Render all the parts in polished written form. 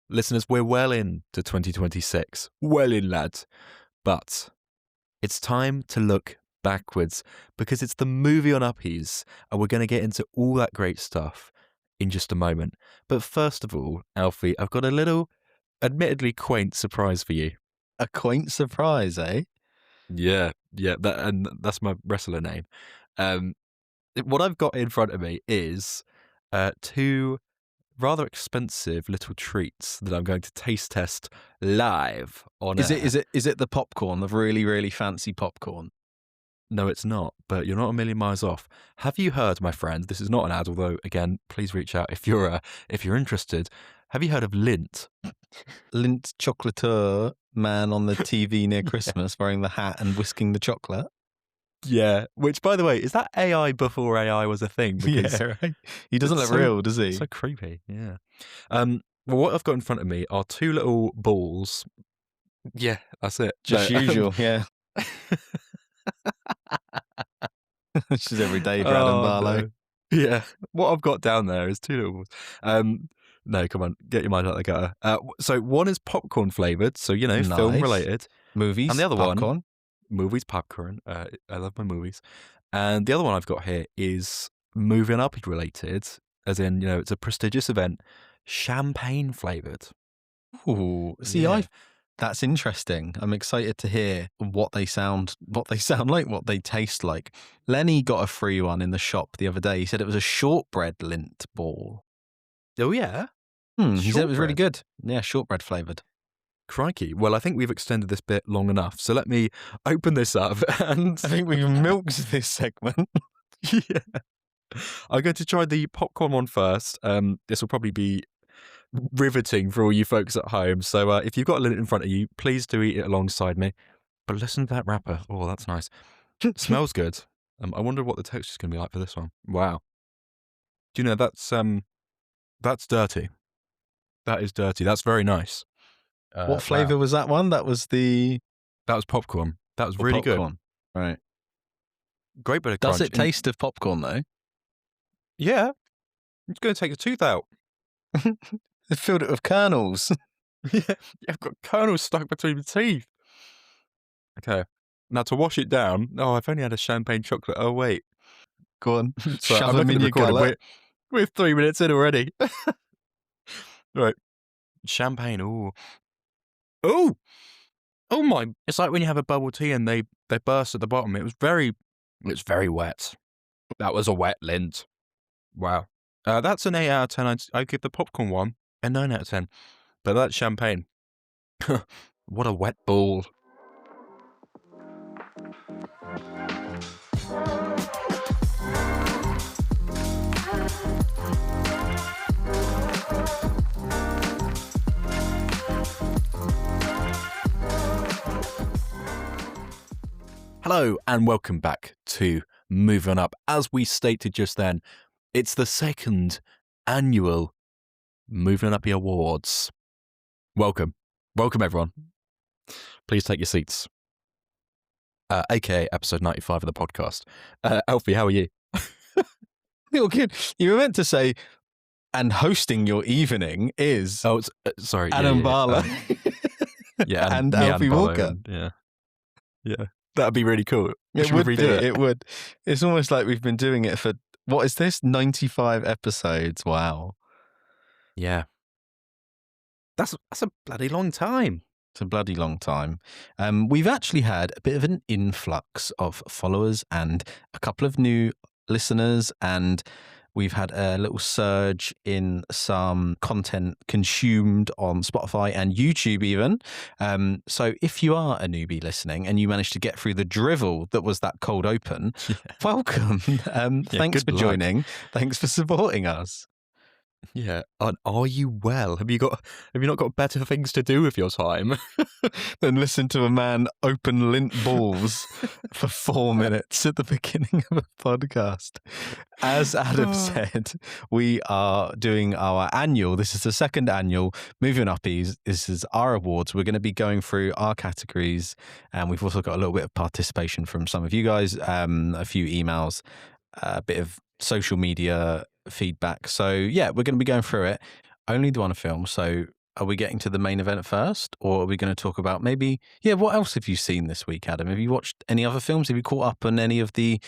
Listeners, we're well into 2026. Well in, lads. But it's time to look backwards because it's the movie on Uppies, and we're going to get into all that great stuff in just a moment. But first of all, Alfie, I've got a little, admittedly quaint surprise for you. A quaint surprise, eh? Yeah, that's my wrestler name. What I've got in front of me is two rather expensive little treats that I'm going to taste test live on Is air. it the popcorn, the really, really fancy popcorn? No, it's not, but you're not a million miles off. Have you heard, my friend, this is not an ad, although, again, please reach out if you're interested. Have you heard of Lindt? Lindt chocolateur man on the TV near Christmas wearing the hat and whisking the chocolate? Yeah, which, by the way, is that AI before AI was a thing? Because yeah, right. He doesn't look real, does he? So creepy, yeah. Well, what I've got in front of me are two little balls. Yeah, that's it. Just usual, yeah. It's just everyday Brad and Barlow. No. Yeah, what I've got down there is two little balls. No, come on, get your mind out of the gutter. So one is popcorn flavoured, so, Nice. film related. Movies, And the other popcorn. Movies, popcorn. I love my movies. And the other one I've got here is movie and Uppie related, as in, it's a prestigious event, champagne flavoured. Ooh, see, Yeah. that's interesting. I'm excited to hear what they sound like, what they taste like. Lenny got a free one in the shop the other day. He said it was a shortbread Lindt ball. Oh, yeah? He said it was really good. Yeah, shortbread flavoured. Crikey. Well, I think we've extended this bit long enough, so let me open this up and... I think we've milked this segment. Yeah. I'm going to try the popcorn one first. This will probably be riveting for all you folks at home. So if you've got a Lindt in front of you, please do eat it alongside me. But listen to that wrapper. Oh, that's nice. Smells good. I wonder what the texture's going to be like for this one. Wow. Do you know, that's dirty. That is dirty. That's very nice. What flavour was that one? That was popcorn. That was really popcorn. Good. Right. Great bit of crunch. Does it taste of popcorn, though? Yeah. It's going to take a tooth out. They filled it with kernels. Yeah, I've got kernels stuck between the teeth. Okay. Now to wash it down, I've only had a champagne chocolate. Oh, wait. Go on. So Shove them in your gullet. We're 3 minutes in already. Right. Champagne, ooh. Ooh! Oh my. It's like when you have a bubble tea and they burst at the bottom. It was very wet. That was a wet Lindt. Wow. That's an 8 out of 10. I'd give the popcorn one a 9 out of 10. But that's champagne. What a wet ball. Hello and welcome back to Moving Up. As we stated just then, it's the second annual Moving Uppie Awards. Welcome everyone. Please take your seats. AKA episode 95 of the podcast. Alfie, how are you? You're good. You were meant to say, and hosting your evening is... Oh, sorry. Adam Barlow. Yeah, and Alfie Walker. Yeah. That'd be really cool. It would be. It would. It's almost like we've been doing it for, what is this? 95 episodes. Wow. Yeah. That's a bloody long time. It's a bloody long time. We've actually had a bit of an influx of followers and a couple of new listeners, and we've had a little surge in some content consumed on Spotify and YouTube even. So if you are a newbie listening and you managed to get through the drivel that was that cold open, welcome. Thanks for joining. Thanks for supporting us. Yeah. Are you well? Have you not got better things to do with your time than listen to a man open Lindt balls for 4 minutes at the beginning of a podcast? As Adam said, we are doing our annual. This is the second annual Movie and Uppies. This is our awards. We're going to be going through our categories, and we've also got a little bit of participation from some of you guys, a few emails, a bit of social media feedback. So yeah, we're going to be going through it. Only the one film. So are we getting to the main event first, or are we going to talk about maybe, what else have you seen this week, Adam? Have you watched any other films? Have you caught up on any of the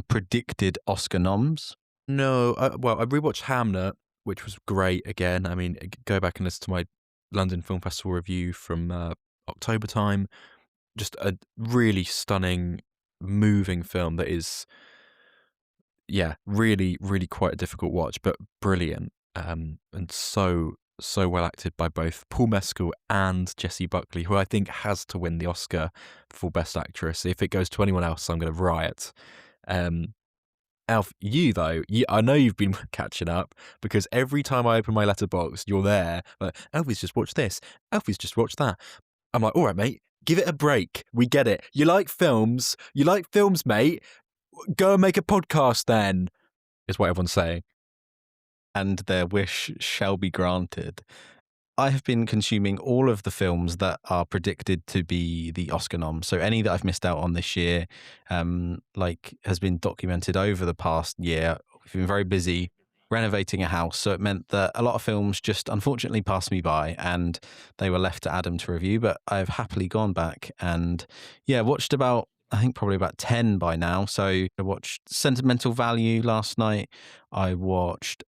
predicted Oscar noms? No, well, I rewatched Hamnet, which was great again. I mean, go back and listen to my London Film Festival review from October time. Just a really stunning, moving film that is, really, really quite a difficult watch, but brilliant. And so well acted by both Paul Mescal and Jessie Buckley, who I think has to win the Oscar for Best Actress. If it goes to anyone else, I'm going to riot. Alf, I know you've been catching up because every time I open my letterbox, you're there. Like, Alfie's just watched this. Alfie's just watched that. I'm like, all right, mate, give it a break. We get it. You like films, mate. Go and make a podcast then, is what everyone's saying. And their wish shall be granted. I have been consuming all of the films that are predicted to be the Oscar noms. So any that I've missed out on this year, has been documented over the past year. We've been very busy renovating a house, so it meant that a lot of films just unfortunately passed me by and they were left to Adam to review. But I've happily gone back and watched about, I think probably about 10 by now. So I watched Sentimental Value last night. I watched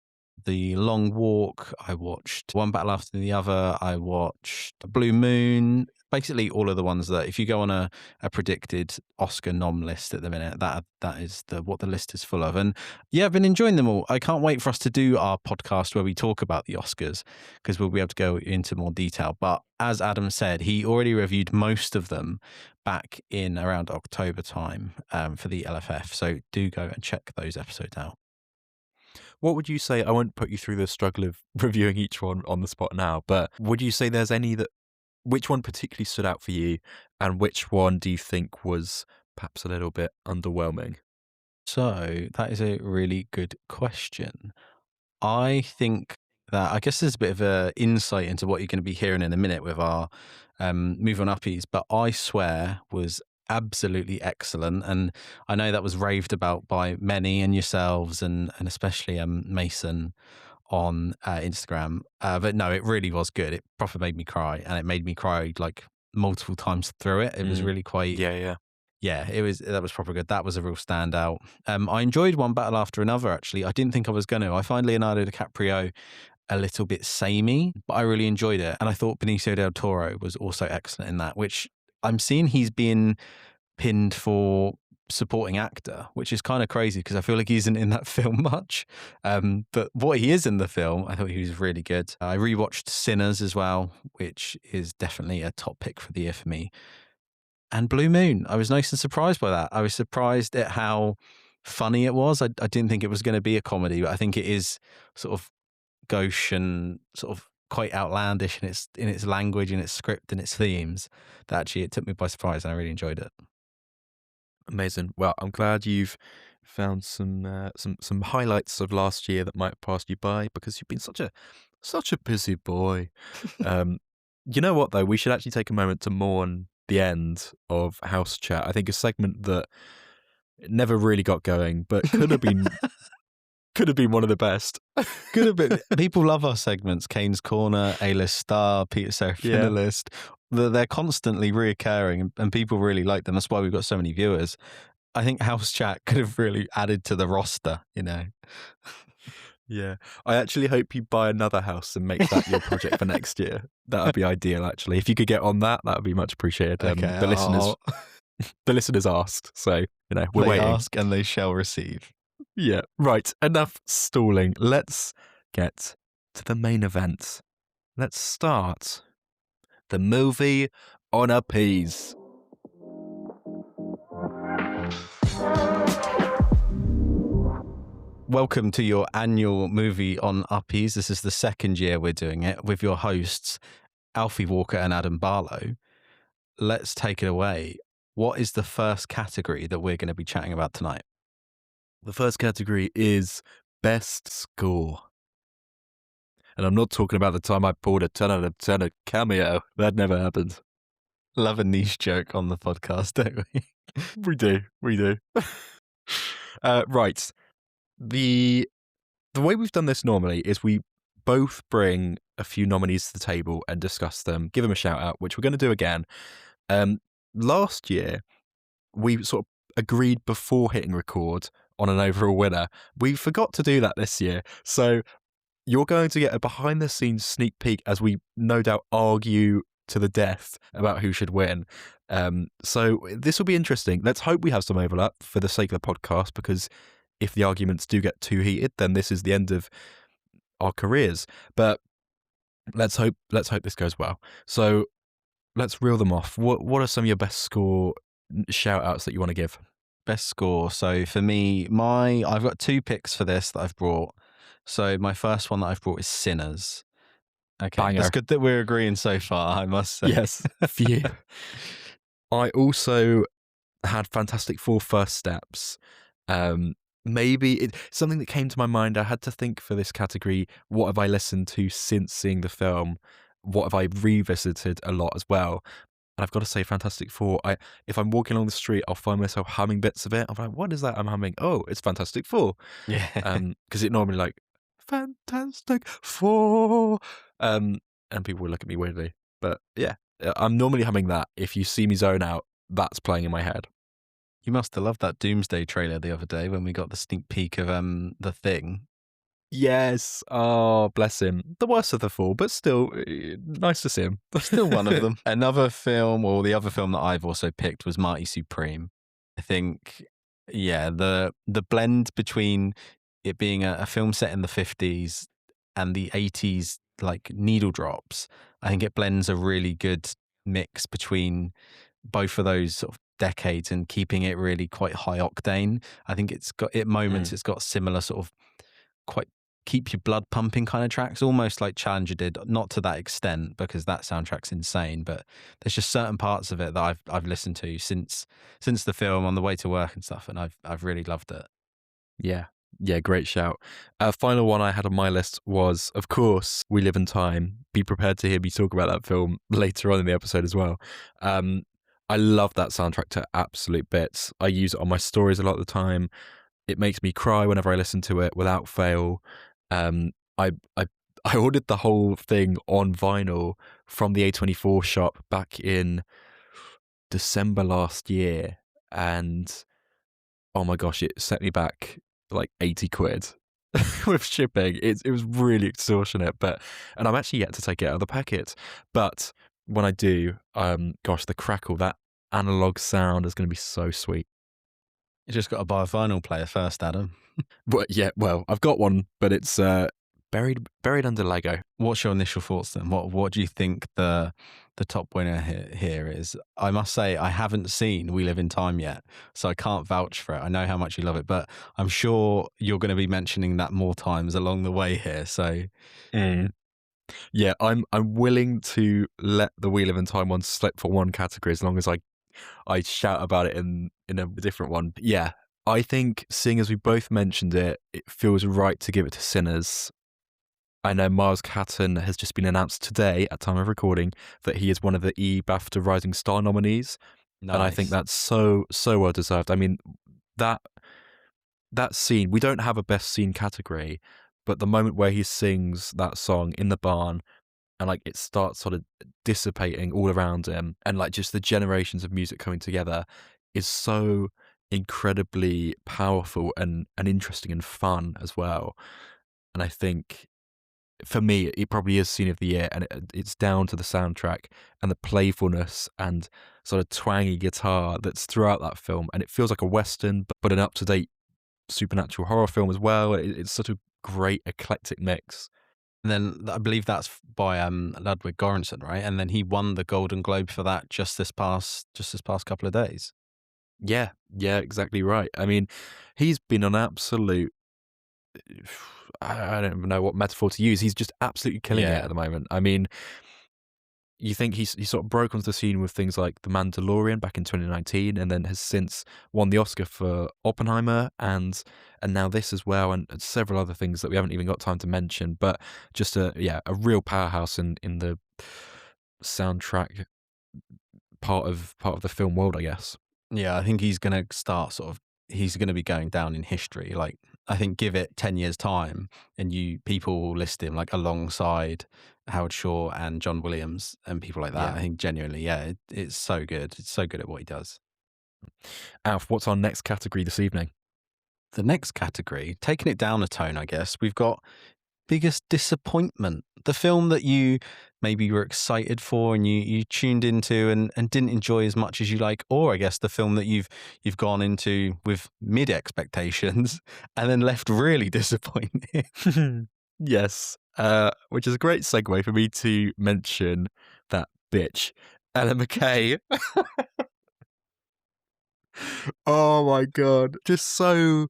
The Long Walk. I watched One Battle After the Other. I watched Blue Moon. Basically all of the ones that if you go on a predicted Oscar nom list at the minute, that is what the list is full of. And I've been enjoying them all. I can't wait for us to do our podcast where we talk about the Oscars because we'll be able to go into more detail. But as Adam said, he already reviewed most of them back in around October time for the LFF. So do go and check those episodes out. What would you say? I won't put you through the struggle of reviewing each one on the spot now, but would you say there's any which one particularly stood out for you, and which one do you think was perhaps a little bit underwhelming? So that is a really good question. I think that I guess there's a bit of an insight into what you're going to be hearing in a minute with our move on Uppies, but I Swear was absolutely excellent, and I know that was raved about by many and yourselves and especially Mason on Instagram, but no, it really was good. It proper made me cry, and it made me cry like multiple times through it. It was really quite that was proper good. That was a real standout. I enjoyed One Battle After Another, actually. I didn't think I was going to. I find Leonardo DiCaprio a little bit samey, but I really enjoyed it. And I thought Benicio del Toro was also excellent in that, which I'm seeing he's been pinned for supporting actor, which is kind of crazy because I feel like he isn't in that film much. But what he is in the film, I thought he was really good. I rewatched Sinners as well, which is definitely a top pick for the year for me. And Blue Moon, I was nice and surprised by that. I was surprised at how funny it was. I didn't think it was going to be a comedy, but I think it is sort of gauche and sort of quite outlandish in its language and its script and its themes. That actually it took me by surprise and I really enjoyed it. Amazing. Well, I'm glad you've found some highlights of last year that might have passed you by because you've been such a busy boy. You know what though? We should actually take a moment to mourn the end of House Chat. I think a segment that never really got going, but could have been one of the best. Could have been. People love our segments. Kane's Corner, A-List Star, Peter Serafina List. They're constantly reoccurring and people really like them. That's why we've got so many viewers. I think House Chat could have really added to the roster, Yeah. I actually hope you buy another house and make that your project for next year. That would be ideal, actually. If you could get on that would be much appreciated. Okay, the listeners asked, so, we're they waiting. Ask and they shall receive. Yeah. Right. Enough stalling. Let's get to the main event. Let's start the movie on Uppies. Welcome to your annual movie on Uppies. This is the second year we're doing it with your hosts, Alfie Walker and Adam Barlow. Let's take it away. What is the first category that we're going to be chatting about tonight? The first category is Best Score. And I'm not talking about the time I pulled a 10 out of 10 at Cameo. That never happened. Love a niche joke on the podcast, don't we? We do. Right. The way we've done this normally is we both bring a few nominees to the table and discuss them, give them a shout out, which we're going to do again. Um, Last year, we sort of agreed before hitting record on an overall winner. We forgot to do that this year. So you're going to get a behind the scenes sneak peek as we no doubt argue to the death about who should win. So this will be interesting. Let's hope we have some overlap for the sake of the podcast, because if the arguments do get too heated, then this is the end of our careers. But let's hope this goes well. So let's reel them off. What are some of your best score shout outs that you want to give? Best score. So for me, I've got 2 picks for this that I've brought. So my first one that I've brought is Sinners. Okay, Banger. that's good that we're agreeing so far, I must say. Yes, phew. I also had Fantastic Four First Steps. Maybe something that came to my mind. I had to think for this category, what have I listened to since seeing the film? What have I revisited a lot as well? And I've got to say, Fantastic Four, if I'm walking along the street, I'll find myself humming bits of it. I'm like, what is that I'm humming? Oh, it's Fantastic Four. Yeah. Because it normally like, Fantastic Four. And people will look at me weirdly. But yeah, I'm normally humming that. If you see me zone out, that's playing in my head. You must have loved that Doomsday trailer the other day when we got the sneak peek of The Thing. Yes. Oh, bless him. The worst of the four, but still nice to see him. Still one of them. Another film, or the other film that I've also picked, was Mighty Supreme. I think, yeah, the blend between it being a film set in the 50s and the 80s, like needle drops, I think it blends a really good mix between both of those sort of decades and keeping it really quite high octane. I think it's got, at moments, it's got similar sort of quite keep your blood pumping kind of tracks, almost like Challenger did, not to that extent because that soundtrack's insane, but there's just certain parts of it that I've listened to since the film on the way to work and stuff, and I've really loved it. Yeah, great shout. Final one I had on my list was, of course, We Live in Time. Be prepared to hear me talk about that film later on in the episode as well. I love that soundtrack to absolute bits. I use it on my stories a lot of the time. It makes me cry whenever I listen to it without fail. I I ordered the whole thing on vinyl from the A24 shop back in December last year, and oh my gosh, it set me back like 80 quid with shipping. It was really extortionate, and I'm actually yet to take it out of the packet. But when I do, gosh, the crackle, that analog sound is going to be so sweet. You just got to buy a vinyl player first, Adam. But yeah, well, I've got one, but it's buried under Lego. What's your initial thoughts then? What do you think the top winner here is? I must say I haven't seen We Live in Time yet, so I can't vouch for it. I know how much you love it, but I'm sure you're going to be mentioning that more times along the way here. So yeah, I'm willing to let the We Live in Time one slip for one category as long as I shout about it in a different one. But yeah, I think seeing as we both mentioned it, it feels right to give it to Sinners. I know Miles Catton has just been announced today, at time of recording, that he is one of the BAFTA Rising Star nominees, nice. and I think that's so well deserved. I mean, that scene, we don't have a best scene category, but the moment where he sings that song in the barn and like it starts sort of dissipating all around him, and like just the generations of music coming together is so incredibly powerful and interesting and fun as well. And I think for me, it probably is scene of the year, and it's down to the soundtrack and the playfulness and sort of twangy guitar that's throughout that film. And it feels like a Western, but an up-to-date supernatural horror film as well. It's such a great eclectic mix. And then I believe that's by Ludwig Göransson, right? And then he won the Golden Globe for that just this past couple of days. Yeah, exactly right. I mean, he's been an absolute, I don't even know what metaphor to use. He's just absolutely killing it at the moment. I mean, you think he sort of broke onto the scene with things like The Mandalorian back in 2019, and then has since won the Oscar for Oppenheimer, and now this as well, and several other things that we haven't even got time to mention. But just a real powerhouse in the soundtrack part of the film world, I guess. Yeah, I think he's going to start he's going to be going down in history. Like I think give it 10 years time and people will list him like alongside Howard Shaw and John Williams and people like that. Yeah. I think genuinely, yeah, it's so good. It's so good at what he does. Alf, what's our next category this evening? The next category, taking it down a tone, I guess, we've got biggest disappointment. The film that you maybe were excited for and you tuned into and didn't enjoy as much as you like, or I guess the film that you've gone into with mid expectations and then left really disappointed. Yes, which is a great segue for me to mention that bitch, Ellen McKay. Oh my god, just so.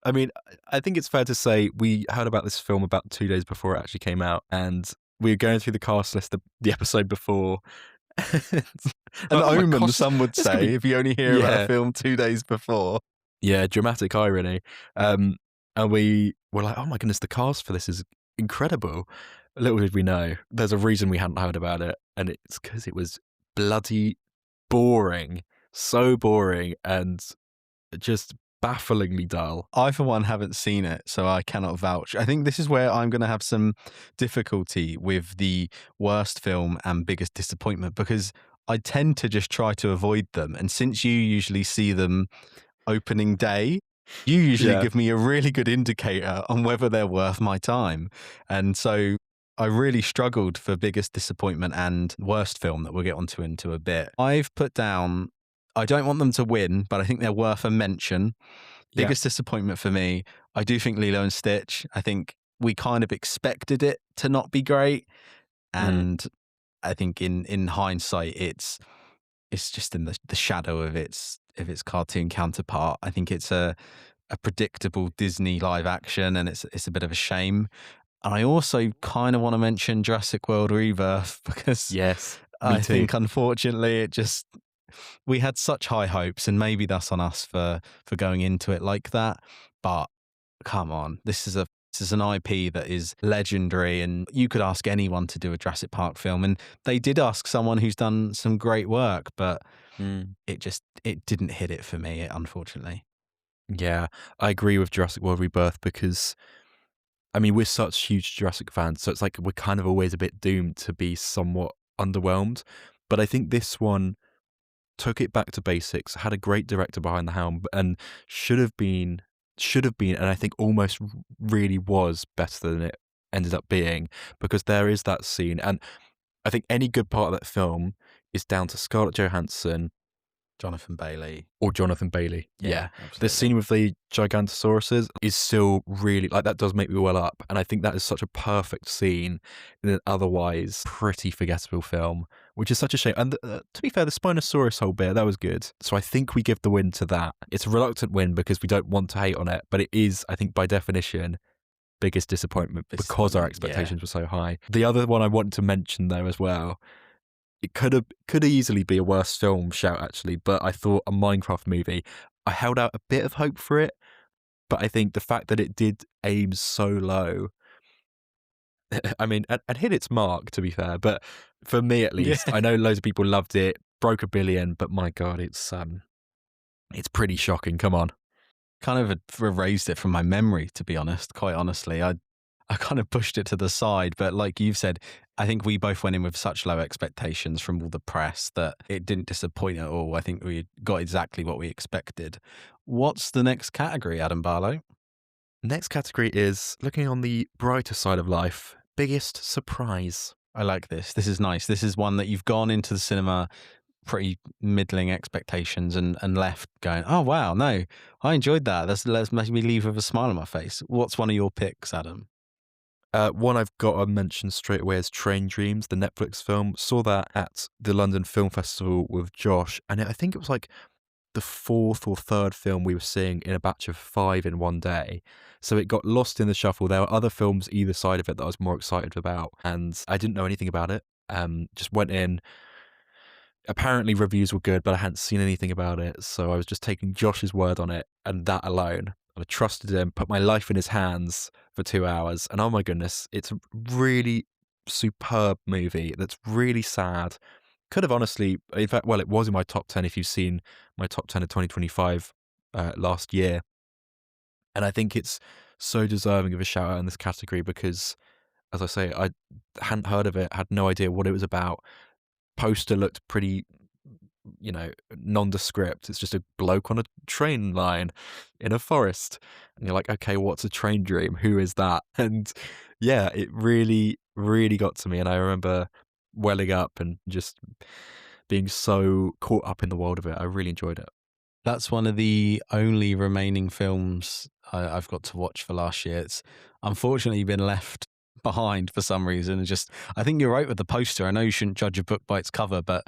I mean, I think it's fair to say we heard about this film about 2 days before it actually came out, and we were going through the cast list the episode before. An Oh my omen, gosh, some would this could say, be if you only hear about yeah. a film 2 days before. Yeah, dramatic irony. And we were like, "Oh my goodness, the cast for this is incredible." Little did we know, there's a reason we hadn't heard about it, and it's because it was bloody boring. So boring and just bafflingly dull. I, for one, haven't seen it, so I cannot vouch. I think this is where I'm going to have some difficulty with the worst film and biggest disappointment because I tend to just try to avoid them. And since you usually see them opening day, you usually Yeah. give me a really good indicator on whether they're worth my time. And so I really struggled for biggest disappointment and worst film that we'll get onto into a bit. I've put down, I don't want them to win, but I think they're worth a mention. Yeah. Biggest disappointment for me, I do think Lilo and Stitch. I think we kind of expected it to not be great. And I think in hindsight, it's just in the shadow of its cartoon counterpart. I think it's a predictable Disney live action, and it's a bit of a shame. And I also kind of want to mention Jurassic World Rebirth because Yes, me I too. think unfortunately we had such high hopes, and maybe that's on us for going into it like that. But come on, this is an IP that is legendary, and you could ask anyone to do a Jurassic Park film, and they did ask someone who's done some great work, but it didn't hit it for me, unfortunately. Yeah, I agree with Jurassic World Rebirth because, I mean, we're such huge Jurassic fans, so it's like we're kind of always a bit doomed to be somewhat underwhelmed. But I think this one took it back to basics, had a great director behind the helm, and should have been, and I think almost really was better than it ended up being, because there is that scene, and I think any good part of that film is down to Scarlett Johansson Jonathan Bailey. or Jonathan Bailey. Yeah, The absolutely. scene with the Gigantosauruses is still really, like, that does make me well up, and I think that is such a perfect scene in an otherwise pretty forgettable film, which is such a shame. And to be fair, the Spinosaurus whole bit, that was good. So I think we give the win to that. It's a reluctant win because we don't want to hate on it, but it is, I think, by definition, biggest disappointment because our expectations were so high. The other one I want to mention though as well, it could easily be a worse film shout actually, but I thought a Minecraft movie, I held out a bit of hope for it, but I think the fact that it did aim so low, I mean, and hit its mark to be fair, but for me at least, I know loads of people loved it, broke 1 billion, but my God, it's pretty shocking. Come on. Kind of erased it from my memory, to be honest. Quite honestly, I kind of pushed it to the side, but like you've said, I think we both went in with such low expectations from all the press that it didn't disappoint at all. I think we got exactly what we expected. What's the next category, Adam Barlow? Next category is looking on the brighter side of life. Biggest surprise. I like this. This is nice. This is one that you've gone into the cinema pretty middling expectations and left going, oh, wow, no, I enjoyed that. Let's make me leave with a smile on my face. What's one of your picks, Adam? One I've got to mention straight away is Train Dreams, the Netflix film. Saw that at the London Film Festival with Josh, and I think it was like the 4th or 3rd film we were seeing in a batch of 5 in one day. So it got lost in the shuffle. There were other films either side of it that I was more excited about, and I didn't know anything about it. Just went in. Apparently reviews were good, but I hadn't seen anything about it, so I was just taking Josh's word on it, and that alone. I trusted him, put my life in his hands for 2 hours, and oh my goodness, it's a really superb movie that's really sad. Could have honestly, in fact, well, it was in my top 10 if you've seen my top 10 of 2025 last year. And I think it's so deserving of a shout out in this category because, as I say, I hadn't heard of it, had no idea what it was about. Poster looked pretty, nondescript. It's just a bloke on a train line in a forest. And you're like, okay, what's a train dream? Who is that? And yeah, it really, really got to me. And I remember welling up and just being so caught up in the world of it. I really enjoyed it. That's one of the only remaining films I've got to watch for last year. It's unfortunately been left behind for some reason. I think you're right with the poster. I know you shouldn't judge a book by its cover, but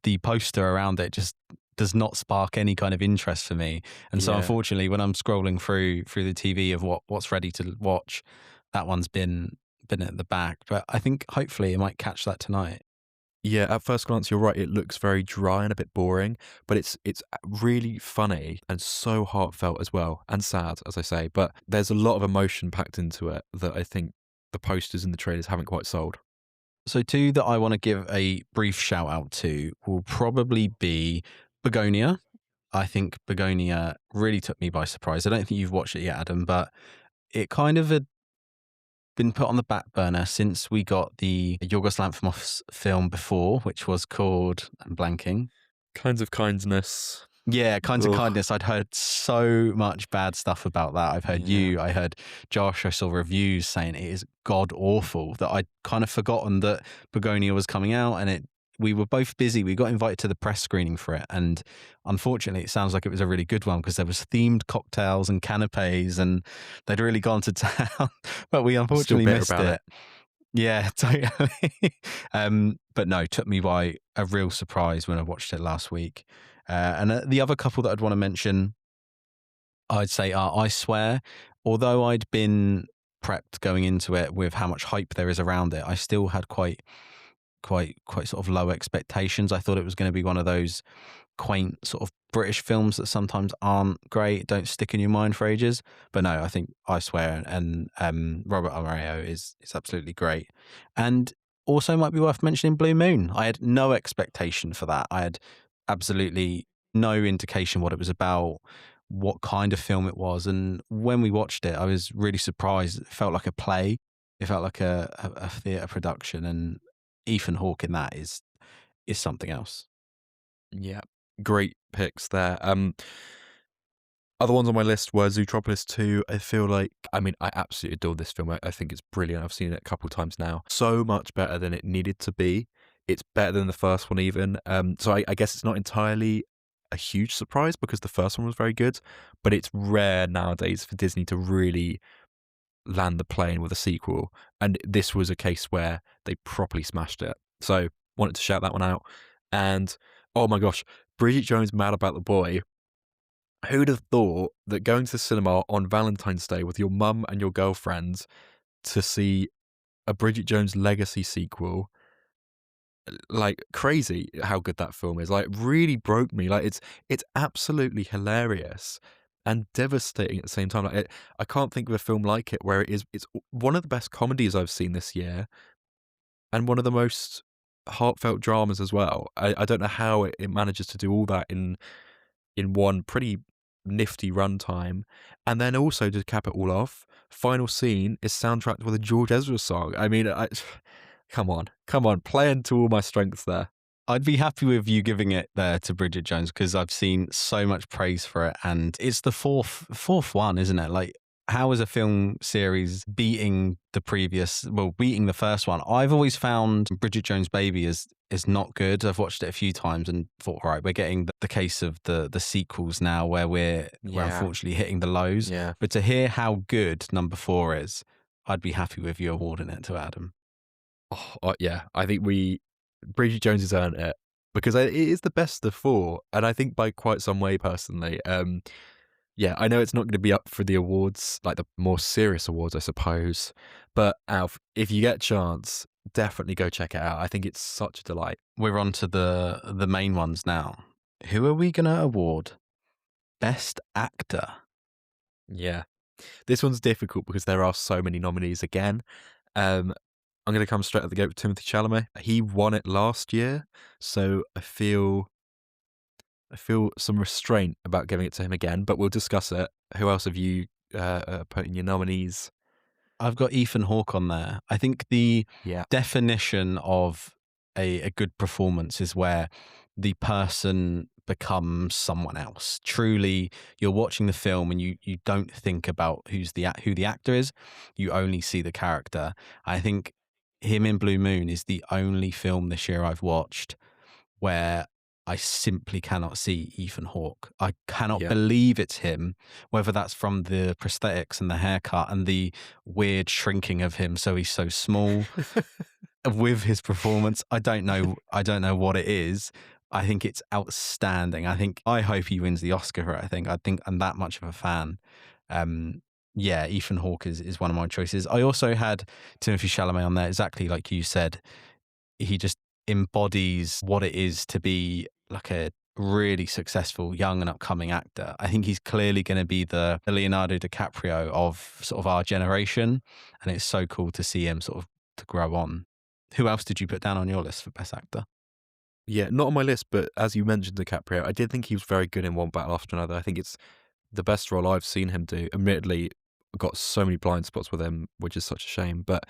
the poster around it just does not spark any kind of interest for me. And so, Yeah. unfortunately, when I'm scrolling through the TV of what's ready to watch, that one's been at the back. But I think hopefully it might catch that tonight. Yeah, at first glance, you're right. It looks very dry and a bit boring, but it's really funny and so heartfelt as well, and sad, as I say. But there's a lot of emotion packed into it that I think the posters and the trailers haven't quite sold. So, two that I want to give a brief shout out to will probably be Begonia. I think Begonia really took me by surprise. I don't think you've watched it yet, Adam, but it kind of had been put on the back burner since we got the Yorgos Lanthimos film before, which was called, I'm blanking. Kinds of kindness. Yeah, Kinds of Ugh. Kindness. I'd heard so much bad stuff about that. I've heard Yeah. I heard Josh, I saw reviews saying it is god awful, that I'd kind of forgotten that Begonia was coming out, and we were both busy. We got invited to the press screening for it, and unfortunately it sounds like it was a really good one because there was themed cocktails and canapes and they'd really gone to town, but we Still unfortunately bitter missed about it. Yeah, totally. But no, took me by a real surprise when I watched it last week. And the other couple that I'd want to mention, I'd say are I Swear. Although I'd been prepped going into it with how much hype there is around it, I still had quite sort of low expectations. I thought it was going to be one of those quaint sort of British films that sometimes aren't great, don't stick in your mind for ages. But no, I think I Swear and Robert Arroyo is absolutely great. And also might be worth mentioning Blue Moon. I had no expectation for that. I had absolutely no indication what it was about, what kind of film it was. And when we watched it, I was really surprised. It felt like a play. It felt like a theatre production. And Ethan Hawke in that is something else. Yeah. Great picks there. Other ones on my list were Zootropolis 2. I feel like, I mean, I absolutely adore this film. I think it's brilliant. I've seen it a couple of times now. So much better than it needed to be. It's better than the first one, even. So I guess it's not entirely a huge surprise because the first one was very good, but it's rare nowadays for Disney to really land the plane with a sequel. And this was a case where they properly smashed it. So wanted to shout that one out. And oh my gosh, Bridget Jones' Mad About the Boy. Who'd have thought that going to the cinema on Valentine's Day with your mum and your girlfriend to see a Bridget Jones Legacy sequel, like crazy how good that film is. Like really broke me. Like it's absolutely hilarious and devastating at the same time. I can't think of a film like it where it's one of the best comedies I've seen this year and one of the most heartfelt dramas as well. I don't know how it manages to do all that in one pretty nifty runtime. And then also to cap it all off, final scene is soundtracked with a George Ezra song. I mean, come on, playing to all my strengths there. I'd be happy with you giving it there to Bridget Jones because I've seen so much praise for it, and it's the fourth one, isn't it? Like, how is a film series beating the first one? I've always found Bridget Jones' Baby is not good. I've watched it a few times and thought, right, we're getting the case of the sequels now where we're unfortunately hitting the lows. Yeah. But to hear how good number 4 is, I'd be happy with you awarding it to Adam. Oh, yeah. I think Bridget Jones has earned it because it is the best of four, and I think by quite some way personally. Yeah, I know it's not going to be up for the awards, like the more serious awards, I suppose. But Alf, if you get a chance, definitely go check it out. I think it's such a delight. We're on to the main ones now. Who are we going to award Best Actor? Yeah. This one's difficult because there are so many nominees again. I'm going to come straight at the gate with Timothée Chalamet. He won it last year, so I feel some restraint about giving it to him again, but we'll discuss it. Who else have you putting your nominees? I've got Ethan Hawke on there. I think the Yeah. definition of a good performance is where the person becomes someone else. Truly, you're watching the film and you don't think about who the actor is. You only see the character. I think him in Blue Moon is the only film this year I've watched where I simply cannot see Ethan Hawke. I cannot Yeah. believe it's him, whether that's from the prosthetics and the haircut and the weird shrinking of him so he's so small with his performance. I don't know. I don't know what it is. I think it's outstanding. I hope he wins the Oscar for it. I think I'm that much of a fan. Yeah, Ethan Hawke is one of my choices. I also had Timothée Chalamet on there, exactly like you said. He just embodies what it is to be like a really successful young and upcoming actor. I think he's clearly going to be the Leonardo DiCaprio of sort of our generation, and it's so cool to see him sort of to grow on. Who else did you put down on your list for best actor? Yeah, not on my list, but as you mentioned DiCaprio, I did think he was very good in One Battle After Another. I think it's the best role I've seen him do. Admittedly, I got so many blind spots with him, which is such a shame. But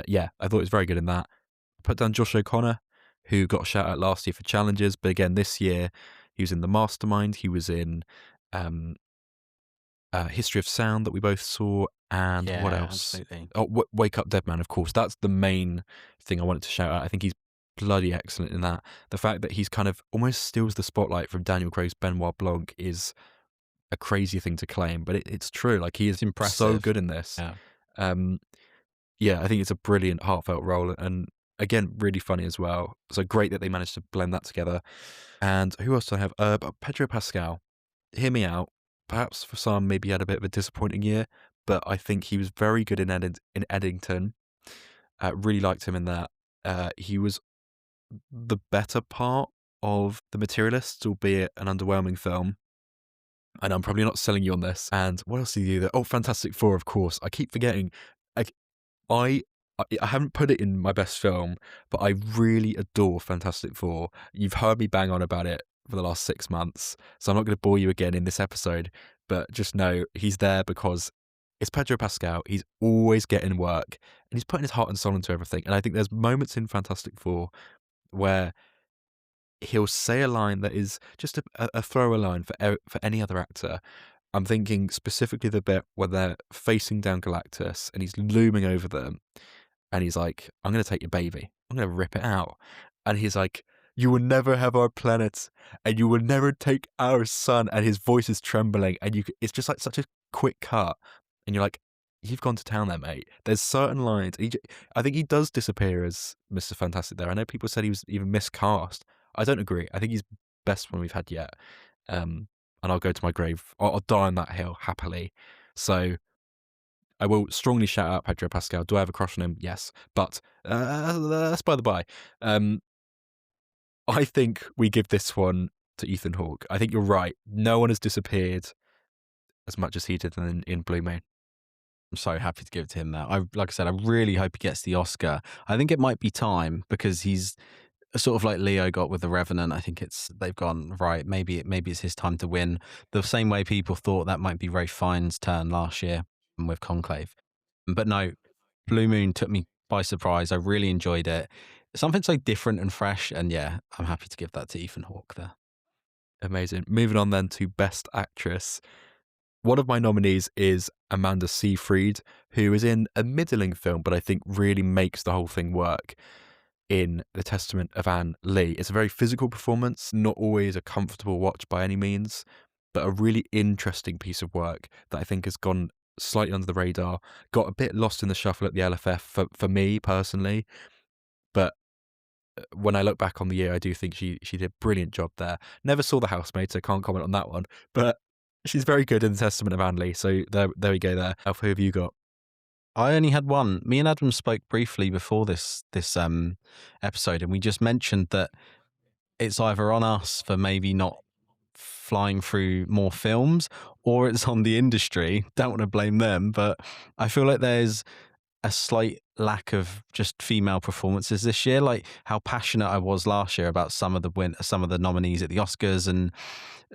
yeah, I thought he was very good in that. I put down Josh O'Connor, who got a shout out last year for Challenges, but again this year he was in The Mastermind. He was in um, History of Sound that we both saw, and what Yeah, else? absolutely. Oh, Wake Up Dead Man, of course. That's the main thing I wanted to shout out. I think he's bloody excellent in that. The fact that he's kind of almost steals the spotlight from Daniel Craig's Benoit Blanc is a crazy thing to claim, but it's true. Like, he is It's so impressive. good in this. Yeah. Um, yeah, I think it's a brilliant, heartfelt role, and again, really funny as well. So great that they managed to blend that together. And who else do I have? Pedro Pascal. Hear me out. Perhaps for some, maybe he had a bit of a disappointing year, but I think he was very good in Eddington. Really liked him in that. He was the better part of The Materialists, albeit an underwhelming film. And I'm probably not selling you on this. And what else did he do there? Oh, Fantastic Four, of course. I keep forgetting. Like, I I haven't put it in my best film, but I really adore Fantastic Four. You've heard me bang on about it for the last 6 months, so I'm not going to bore you again in this episode, but just know he's there because it's Pedro Pascal. He's always getting work, and he's putting his heart and soul into everything. And I think there's moments in Fantastic Four where he'll say a line that is just a thrower line for any other actor. I'm thinking specifically the bit where they're facing down Galactus and he's looming over them, and he's like, "I'm going to take your baby. I'm going to rip it out." And he's like, "You will never have our planet, and you will never take our sun." And his voice is trembling, and it's just like such a quick cut, and you're like, "You've gone to town there, mate." There's certain lines. I think he does disappear as Mr. Fantastic there. I know people said he was even miscast. I don't agree. I think he's best one we've had yet. And I'll go to my grave. I'll die on that hill happily. So I will strongly shout out Pedro Pascal. Do I have a crush on him? Yes. But that's by the by. Um, I think we give this one to Ethan Hawke. I think you're right. No one has disappeared as much as he did in Blue Moon. I'm so happy to give it to him now. Like I said, I really hope he gets the Oscar. I think it might be time because he's sort of like Leo got with The Revenant. I think they've gone right. Maybe it's his time to win. The same way people thought that might be Ray Fiennes' turn last year with Conclave. But no, Blue Moon took me by surprise. I really enjoyed it. Something so different and fresh. And yeah, I'm happy to give that to Ethan Hawke there. Amazing. Moving on then to Best Actress. One of my nominees is Amanda Seyfried, who is in a middling film, but I think really makes the whole thing work in The Testament of Anne Lee. It's a very physical performance, not always a comfortable watch by any means, but a really interesting piece of work that I think has gone slightly under the radar, got a bit lost in the shuffle at the LFF for me personally. But when I look back on the year, I do think she did a brilliant job there. Never saw The Housemaid, so can't comment on that one, but she's very good in The Testament of Anne Lee. So there we go there. Alf, who have you got? I only had one. Me and Adam spoke briefly before this episode, and we just mentioned that it's either on us for maybe not flying through more films, or it's on the industry. Don't want to blame them, but I feel like there's a slight lack of just female performances this year. Like how passionate I was last year about some of the nominees at the Oscars, and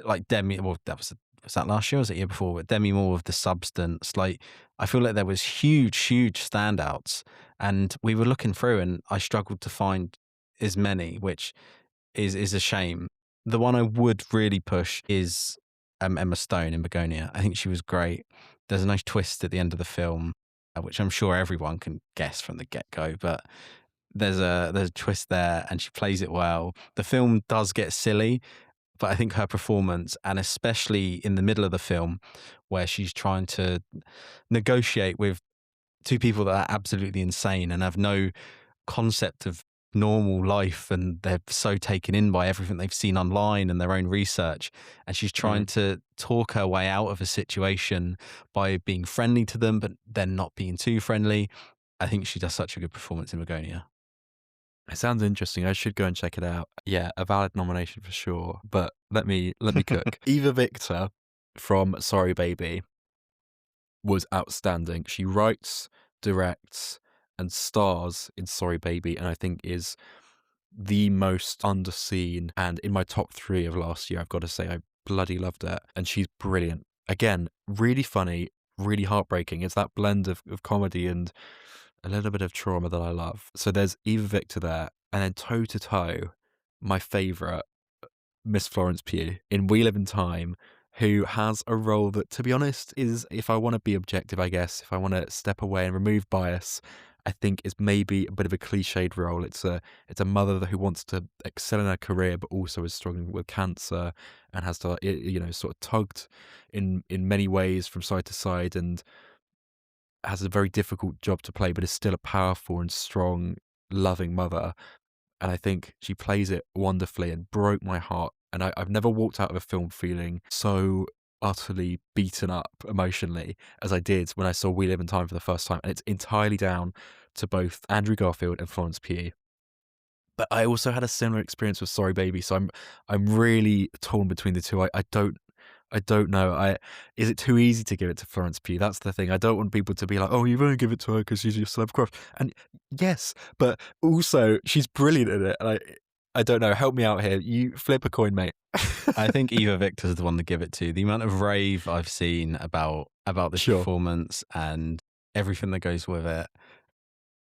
like Demi. Well, that was was that last year or was it the year before? But Demi Moore with The Substance. Like, I feel like there was huge standouts, and we were looking through, and I struggled to find as many, which is a shame. The one I would really push is Emma Stone in Begonia. I think she was great. There's a nice twist at the end of the film, which I'm sure everyone can guess from the get go, but there's a twist there, and she plays it well. The film does get silly, but I think her performance, and especially in the middle of the film, where she's trying to negotiate with two people that are absolutely insane and have no concept of normal life, and they're so taken in by everything they've seen online and their own research, and she's trying to talk her way out of a situation by being friendly to them but then not being too friendly. I think she does such a good performance in Begonia. It sounds interesting. I should go and check it out. Yeah, a valid nomination for sure. But let me cook. Eva Victor from Sorry Baby was outstanding. She writes, directs, and stars in Sorry Baby, and I think is the most underseen. And in my top 3 of last year, I've got to say I bloody loved it. And she's brilliant. Again, really funny, really heartbreaking. It's that blend of comedy and a little bit of trauma that I love. So there's Eva Victor there, and then toe to toe, my favourite, Miss Florence Pugh in We Live in Time, who has a role that, to be honest, is, if I want to be objective, I guess, if I want to step away and remove bias, I think is maybe a bit of a cliched role. It's a mother who wants to excel in her career, but also is struggling with cancer and has to, sort of tugged in many ways from side to side, and has a very difficult job to play, but is still a powerful and strong, loving mother. And I think she plays it wonderfully and broke my heart. And I've never walked out of a film feeling so utterly beaten up emotionally as I did when I saw We Live in Time for the first time. And it's entirely down to both Andrew Garfield and Florence Pugh. But I also had a similar experience with Sorry Baby, so I'm really torn between the two. I don't know. Is it too easy to give it to Florence Pugh? That's the thing. I don't want people to be like, "Oh, you've only give it to her because she's your celeb crush." And yes, but also she's brilliant in it. And I don't know. Help me out here. You flip a coin, mate. I think Eva Victor's the one to give it to. The amount of rave I've seen about this Sure. performance and everything that goes with it.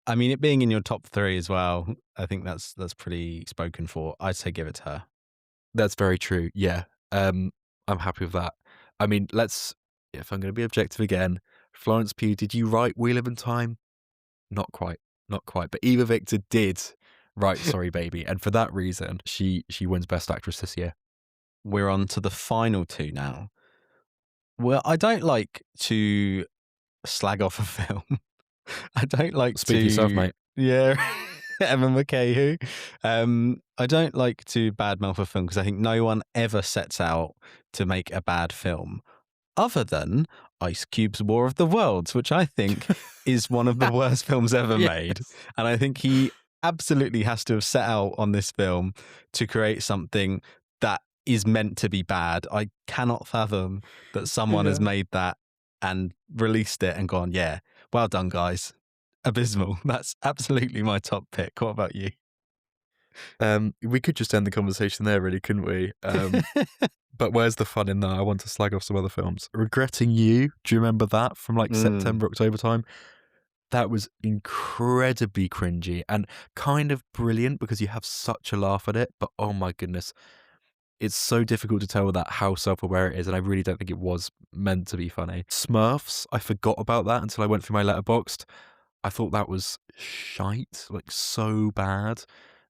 I mean, it being in your top 3 as well, I think that's pretty spoken for. I'd say give it to her. That's very true. Yeah. I'm happy with that. I mean, if I'm going to be objective again, Florence Pugh, did you write We Live in Time? Not quite. Not quite. But Eva Victor did write Sorry Baby. And for that reason, she wins Best Actress this year. We're on to the final 2 now. Well, I don't like to slag off a film. I don't like Speak for yourself, mate. Yeah. Emma McKay, I don't like to badmouth a film because I think no one ever sets out to make a bad film, other than Ice Cube's War of the Worlds, which I think is one of the worst films ever made. And I think he absolutely has to have set out on this film to create something that is meant to be bad. I cannot fathom that someone has made that and released it and gone, yeah, well done, guys. Abysmal. That's absolutely my top pick. What about you? We could just end the conversation there, really, couldn't we? But where's the fun in that? I want to slag off some other films. Regretting You, do you remember that from like September, October time? That was incredibly cringy and kind of brilliant because you have such a laugh at it. But oh my goodness, it's so difficult to tell with that how self-aware it is, and I really don't think it was meant to be funny. Smurfs, I forgot about that until I went through my letterboxd. I thought that was shite, like so bad.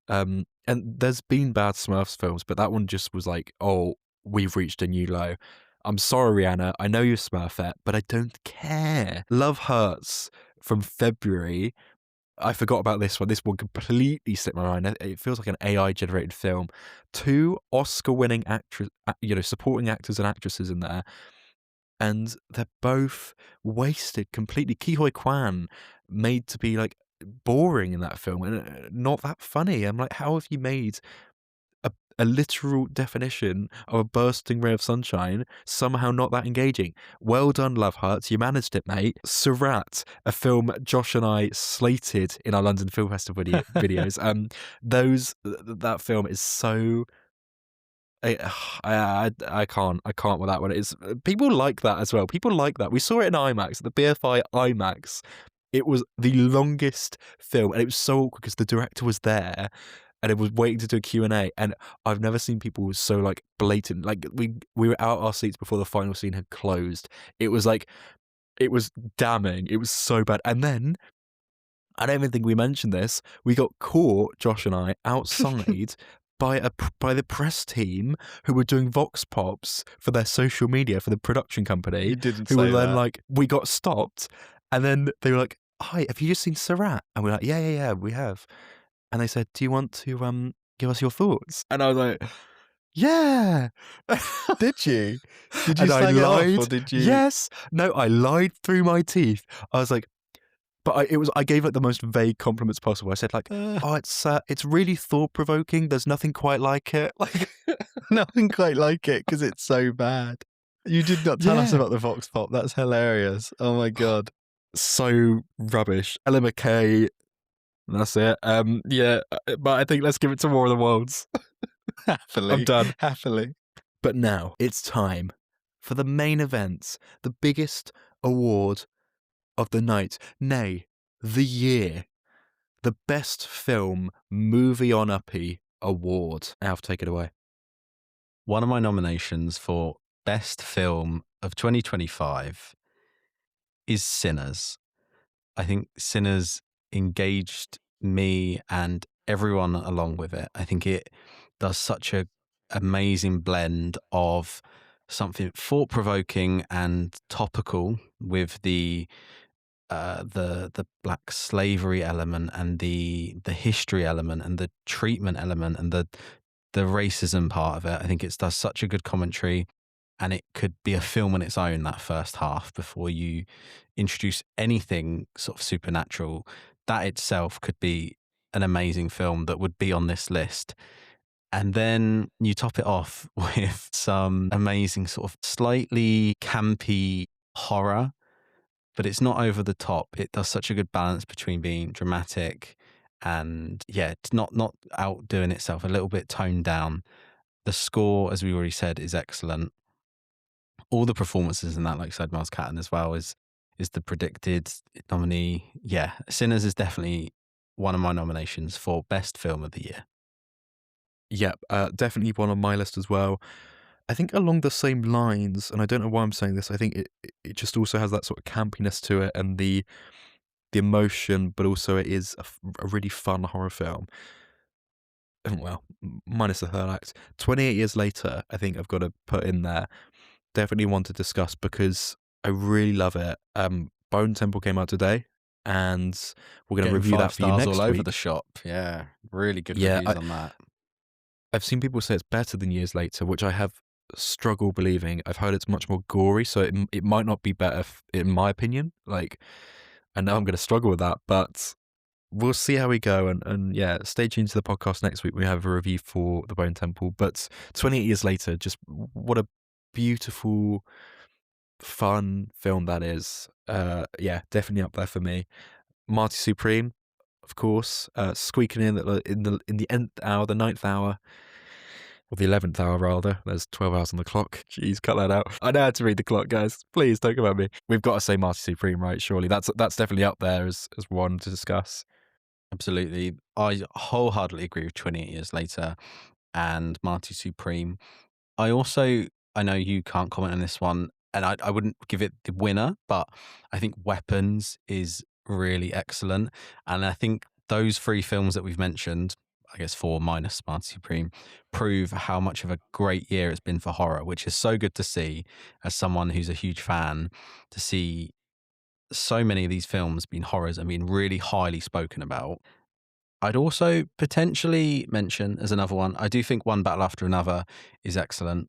And there's been bad Smurfs films, but that one just was like, oh, we've reached a new low. I'm sorry, Rihanna. I know you're Smurfette, but I don't care. Love Hurts from February. I forgot about this one. This one completely slipped my mind. It feels like an AI-generated film. 2 Oscar-winning supporting actors and actresses in there, and they're both wasted completely. Ke Huy Quan made to be like boring in that film and not that funny. I'm like, how have you made a literal definition of a bursting ray of sunshine somehow not that engaging? Well done, Love Hurts. You managed it, mate. Surat, a film Josh and I slated in our London Film Festival videos. That film is so I, I can't with that one. It's people like that as well. People like that. We saw it in IMAX, the BFI IMAX. It was the longest film, and it was so awkward because the director was there, and it was waiting to do a Q&A, and I've never seen people so like blatant. Like we were out our seats before the final scene had closed. It was like it was damning. It was so bad, and then. I don't even think we mentioned this. We got caught, Josh and I, outside by the press team who were doing vox pops for their social media for the production company. You didn't Who were say then that. like, we got stopped, and then they were like, "Hi, have you just seen Sarat?" And we're like, "Yeah, we have." And they said, "Do you want to give us your thoughts?" And I was like, "Yeah." Did you? Did you And I slag it off, lied. or did you? Yes. No, I lied through my teeth. I was like, but I gave like the most vague compliments possible. I said like, "Oh, it's really thought provoking. There's nothing quite like it." Like, Nothing quite like it because it's so bad. You did not tell us yeah, about the Vox Pop. That's hilarious. Oh my god. so rubbish. Ella McKay. That's it. Yeah, but I think let's give it to War of the Worlds. I'm Happily. done. Happily. But now it's time for the main event, the biggest award of the night, nay, the year. The Best Film Movie on Uppie Award. Alf, take it away. One of my nominations for Best Film of 2025 is Sinners. I think Sinners engaged me and everyone along with it. I think it does such a amazing blend of something thought-provoking and topical with the black slavery element and the history element and the treatment element and the racism part of it. I think it does such a good commentary, and it could be a film on its own, that first half, before you introduce anything sort of supernatural. That itself could be an amazing film that would be on this list. And then you top it off with some amazing sort of slightly campy horror, but it's not over the top. It does such a good balance between being dramatic and, yeah, it's not outdoing itself, a little bit toned down. The score, as we already said, is excellent. All the performances in that, like you said, Miles Catton as well, is the predicted nominee. Yeah, Sinners is definitely one of my nominations for Best Film of the Year. Yep, definitely one on my list as well. I think along the same lines, and I don't know why I'm saying this, I think it just also has that sort of campiness to it and the emotion, but also it is a really fun horror film. Well, minus the third act. 28 years later, I think I've got to put in there. Definitely one to discuss because I really love it. Bone Temple came out today, and we're going to Getting review that 5 for you stars next all over week. the shop. Yeah, really good Yeah, reviews on that. I've seen people say it's better than Years Later, which I have struggled believing. I've heard it's much more gory, so it might not be better in my opinion. Like, I know I'm going to struggle with that, but we'll see how we go. And yeah, stay tuned to the podcast next week. We have a review for The Bone Temple. But 28 years later, just what a beautiful, fun film that is. Yeah, definitely up there for me. Marty Supreme, of course, squeaking in the nth hour, the ninth hour, or the 11th hour rather. There's 12 hours on the clock. Jeez, cut that out. I know how to read the clock, guys. Please don't come at me. We've got to say Marty Supreme, right? Surely that's definitely up there as one to discuss. Absolutely. I wholeheartedly agree with 28 Years Later and Marty Supreme. I know you can't comment on this one, and I wouldn't give it the winner, but I think Weapons is really excellent. And I think those three films that we've mentioned, I guess 4 minus Marty Supreme, prove how much of a great year it's been for horror, which is so good to see as someone who's a huge fan, to see so many of these films being horrors and being really highly spoken about. I'd also potentially mention as another one, I do think One Battle After Another is excellent.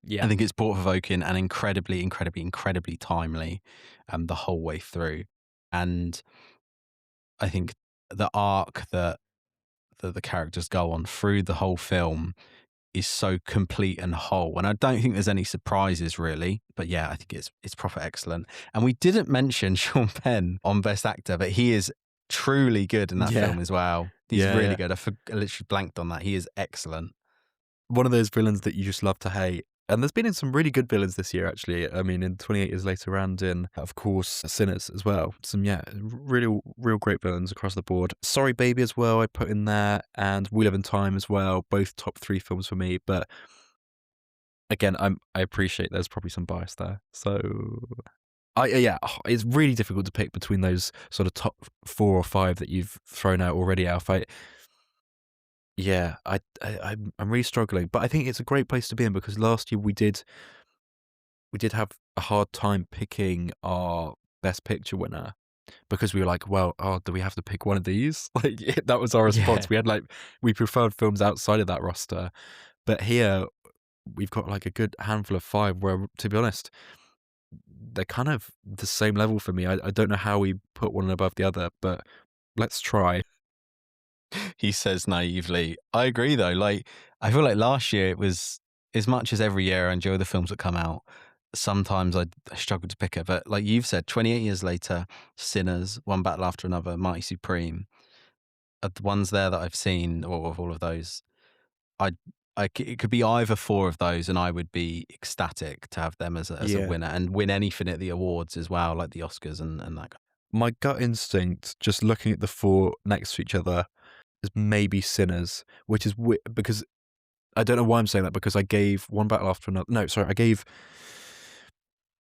Yeah. I think it's thought-provoking and incredibly timely the whole way through. And I think the arc that the characters go on through the whole film is so complete and whole. And I don't think there's any surprises really. But yeah, I think it's proper excellent. And we didn't mention Sean Penn on Best Actor, but he is truly good in that Yeah. film as well. He's Yeah, really yeah. good. I literally blanked on that. He is excellent. one of those villains that you just love to hate. And there's been in some really good villains this year, actually. I mean, in 28 Years Later and in, of course, Sinners as well. Some, yeah, real great villains across the board. Sorry Baby as well, I put in there, and We Live in Time as well. Both top 3 films for me. But again, I appreciate there's probably some bias there. So, yeah, it's really difficult to pick between those sort of top 4 or 5 that you've thrown out already, Alf. Yeah, I'm really struggling, but I think it's a great place to be in because last year we did have a hard time picking our Best Picture winner because we were like, well, oh, do we have to pick one of these? Like that was our Yeah. response. We preferred films outside of that roster, but here we've got like a good handful of 5 where, to be honest, they're kind of the same level for me. I don't know how we put one above the other, but let's try. He says naively. I agree though. Like, I feel like last year it was, as much as every year I enjoy the films that come out, sometimes I struggle to pick it. But like you've said, 28 Years Later, Sinners, One Battle After Another, Mighty Supreme are the ones there that I've seen, or of all of those. I, it could be either 4 of those, and I would be ecstatic to have them as a Yeah. winner and win anything at the awards as well, like the Oscars and that. My gut instinct, just looking at the 4 next to each other, is maybe Sinners, which is because I don't know why I'm saying that, because I gave One Battle After Another. No, sorry, I gave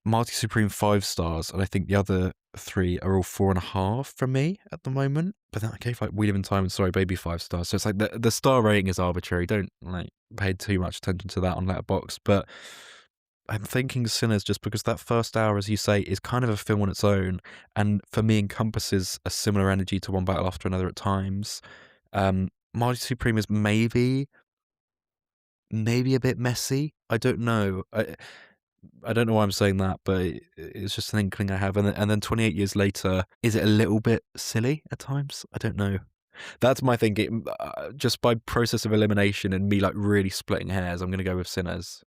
Mighty Supreme 5 stars, and I think the other 3 are all 4.5 from me at the moment. But then I gave like We Live in Time and Sorry Baby 5 stars. So it's like the star rating is arbitrary. Don't like pay too much attention to that on Letterboxd. But I'm thinking Sinners just because that first hour, as you say, is kind of a film on its own, and for me encompasses a similar energy to One Battle After Another at times. Mighty Supreme is maybe a bit messy. I don't know. I don't know why I'm saying that, but it's just an inkling I have. And then 28 Years Later, is it a little bit silly at times? I don't know. That's my thinking. Just by process of elimination and me like really splitting hairs, I'm going to go with Sinners.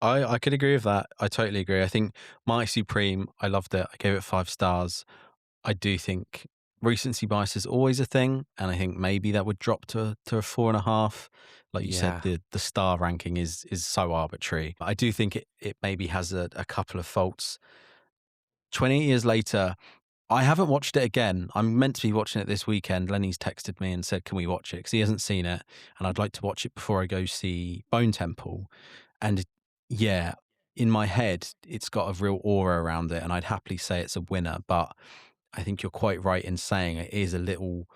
I could agree with that. I totally agree. I think Mighty Supreme, I loved it. I gave it 5 stars. I do think recency bias is always a thing, and I think maybe that would drop to a 4.5. Like you said, Yeah. the star ranking is so arbitrary. I do think it maybe has a couple of faults. 28 Years Later, I haven't watched it again. I'm meant to be watching it this weekend. Lenny's texted me and said, "Can we watch it?" Because he hasn't seen it, and I'd like to watch it before I go see Bone Temple. And yeah, in my head, it's got a real aura around it, and I'd happily say it's a winner. But I think you're quite right in saying it is a little,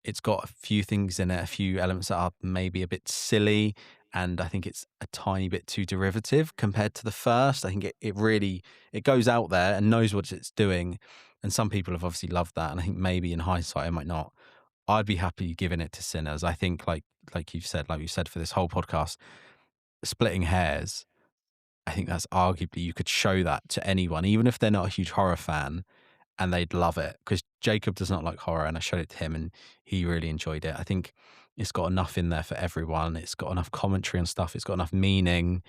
it's got a few things in it, a few elements that are maybe a bit silly. And I think it's a tiny bit too derivative compared to the first. I think it really, it goes out there and knows what it's doing. And some people have obviously loved that. And I think maybe in hindsight, I might not. I'd be happy giving it to Sinners. I think like you said for this whole podcast, splitting hairs, I think that's arguably, you could show that to anyone, even if they're not a huge horror fan, and they'd love it. Because Jacob does not like horror, and I showed it to him, and he really enjoyed it. I think it's got enough in there for everyone. It's got enough commentary and stuff. It's got enough meaning.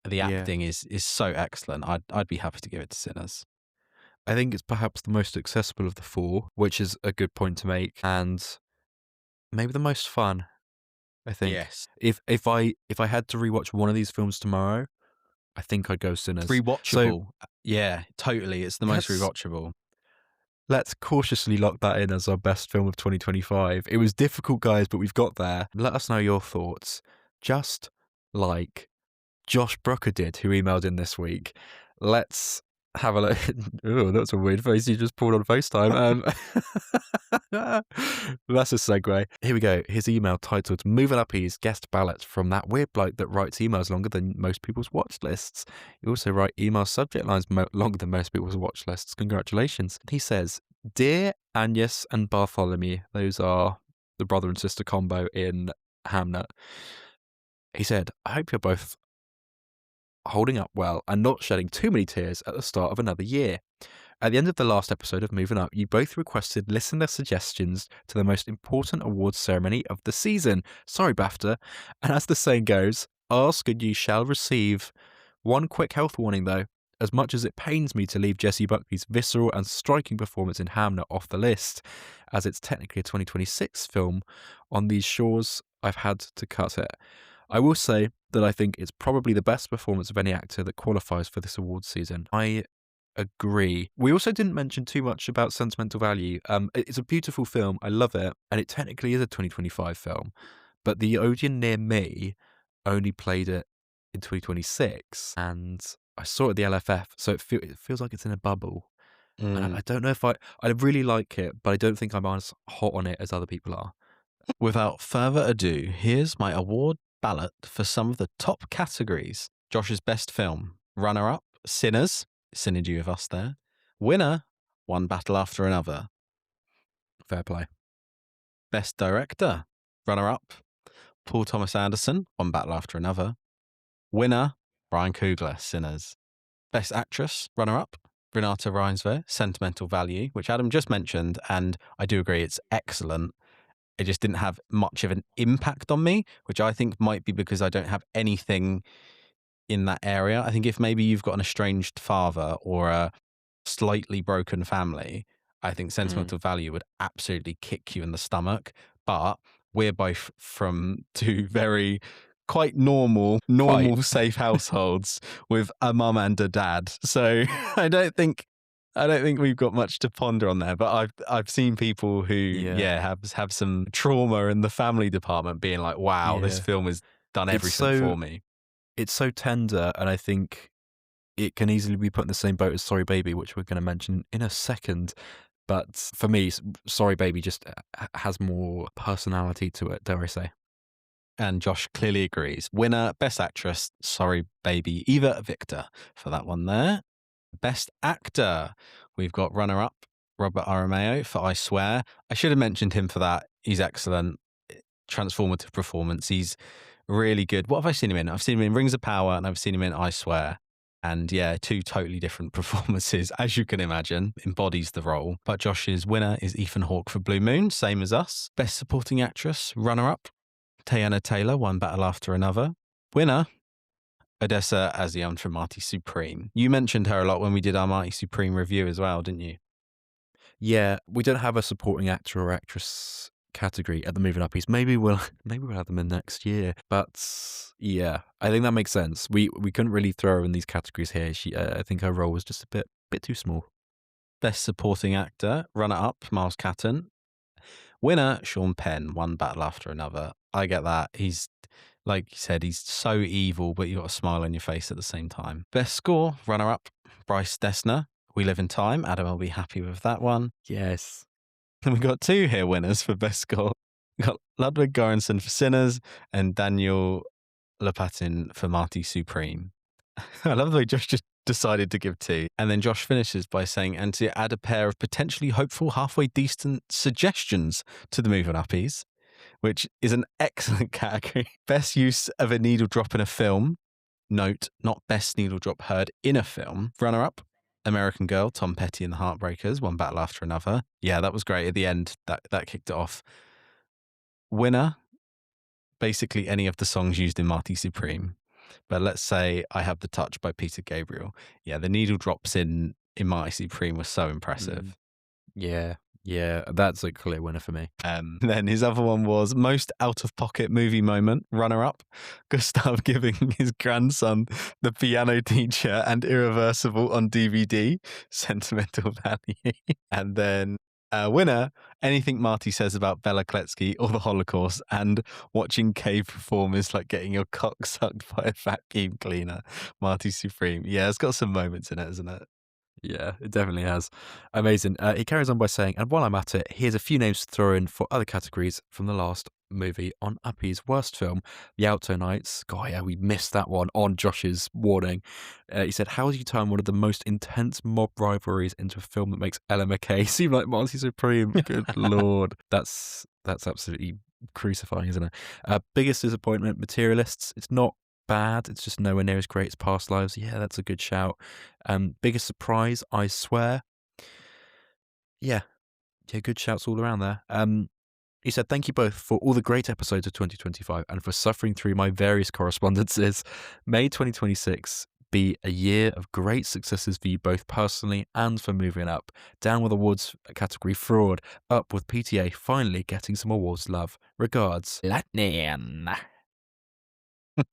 The Yeah. acting is so excellent. I'd be happy to give it to Sinners. I think it's perhaps the most accessible of the 4, which is a good point to make, and maybe the most fun, I think. Yes, If I had to rewatch one of these films tomorrow, I think I'd go Sinners. So rewatchable. Yeah, totally. It's the most let's rewatchable. let's cautiously lock that in as our best film of 2025. It was difficult, guys, but we've got there. Let us know your thoughts. Just like Josh Brooker did, who emailed in this week. Let's have a look. Oh, that's a weird face you just pulled on FaceTime. That's a segue. Here we go. His email titled Moving Uppies Guest Ballot from that weird bloke that writes emails longer than most people's watch lists. You also write email subject lines longer than most people's watch lists. Congratulations. He says, Dear Agnes and Bartholomew, those are the brother and sister combo in Hamnet. He said, I hope you're both holding up well and not shedding too many tears at the start of another year. At the end of the last episode of Moving Up, you both requested listener suggestions to the most important awards ceremony of the season. Sorry, BAFTA. And as the saying goes, ask and you shall receive. One quick health warning, though. As much as it pains me to leave Jessie Buckley's visceral and striking performance in Hamnet off the list, as it's technically a 2026 film, on these shores, I've had to cut it. I will say that I think it's probably the best performance of any actor that qualifies for this awards season. I agree. We also didn't mention too much about Sentimental Value. It's a beautiful film. I love it, and it technically is a 2025 film, but the audience near me only played it in 2026, and I saw it at the LFF, so it feels like it's in a bubble. And I Mm. don't know if I really like it, but I don't think I'm as hot on it as other people are. Without further ado, here's my award ballot for some of the top categories. Josh's best film, runner up, Sinners, synergy of us there. Winner, One Battle After Another. Fair play. Best director, runner up, Paul Thomas Anderson, One Battle After Another. Winner, Ryan Coogler, Sinners. Best actress, runner up, Renata Reinsve, Sentimental Value, which Adam just mentioned, and I do agree it's excellent. It just didn't have much of an impact on me, which I think might be because I don't have anything in that area. I think if maybe you've got an estranged father or a slightly broken family, I think Mm. Sentimental Value would absolutely kick you in the stomach. But we're both from two very quite Quite. normal, safe households with a mum and a dad. So I don't think we've got much to ponder on there. But I've seen people who Yeah. have some trauma in the family department being like, wow, this Yeah. film has done It's everything so for me. it's so tender, and I think it can easily be put in the same boat as Sorry Baby, which we're gonna mention in a second. But for me, Sorry Baby just has more personality to it, dare I say. And Josh clearly agrees. Winner, Best Actress, Sorry Baby, Eva Victor for that one there. Best Actor, we've got runner-up, Robert Aramayo for I Swear. I should have mentioned him for that. He's excellent. Transformative performance. He's really good. What have I seen him in? I've seen him in Rings of Power and I've seen him in I Swear. And yeah, two totally different performances, as you can imagine, embodies the role. But Josh's winner is Ethan Hawke for Blue Moon, same as us. Best Supporting Actress, runner-up, Teyana Taylor, One Battle After Another. Winner, Odessa Azion from Marty Supreme. You mentioned her a lot when we did our Marty Supreme review as well, didn't you? Yeah, we don't have a supporting actor or actress category at the Moving Uppies. Maybe we'll have them in next year. But yeah, I think that makes sense. We couldn't really throw her in these categories here. I think her role was just a bit too small. Best Supporting Actor, runner-up, Miles Catton. Winner, Sean Penn, One Battle After Another. I get that. He's, like you said, he's so evil, but you've got a smile on your face at the same time. Best Score, runner-up, Bryce Dessner, We Live in Time. Adam will be happy with that one. Yes. And we've got two here winners for Best Score. We've got Ludwig Göransson for Sinners and Daniel Lopatin for Marty Supreme. I love the way Josh just decided to give two. And then Josh finishes by saying, and to add a pair of potentially hopeful, halfway decent suggestions to the Moving Uppies, which is an excellent category. Best use of a needle drop in a film. Note, not best needle drop heard in a film. Runner up, American Girl, Tom Petty and the Heartbreakers, One Battle After Another. Yeah, that was great at the end. That kicked it off. Winner, basically any of the songs used in Marty Supreme. But let's say I Have the Touch by Peter Gabriel. Yeah, the needle drops in Marty Supreme was so impressive. Yeah, that's a clear winner for me. Then his other one was most out-of-pocket movie moment, runner-up, Gustav giving his grandson The Piano Teacher and Irreversible on DVD, Sentimental Value. And then winner, anything Marty says about Bela Kletsky or the Holocaust and watching cave performers like getting your cock sucked by a vacuum cleaner, Marty Supreme. Yeah, it's got some moments in it, isn't it? Yeah, it definitely has. Amazing. He carries on by saying, and while I'm at it, here's a few names to throw in for other categories from the last movie on Uppie's worst film, The Alto Nights. God, yeah, we missed that one on Josh's warning. He said, how do you turn one of the most intense mob rivalries into a film that makes Ella McKay seem like Marty Supreme? Good Lord. That's absolutely crucifying, isn't it? Biggest disappointment, Materialists. It's not bad. It's just nowhere near as great as Past Lives. Yeah, that's a good shout. Biggest surprise, I Swear. Yeah, good shouts all around there. He said, thank you both for all the great episodes of 2025 and for suffering through my various correspondences. May 2026 be a year of great successes for you both personally and for moving up. Down with awards category fraud, up with PTA finally getting some awards love. Regards, Lightning.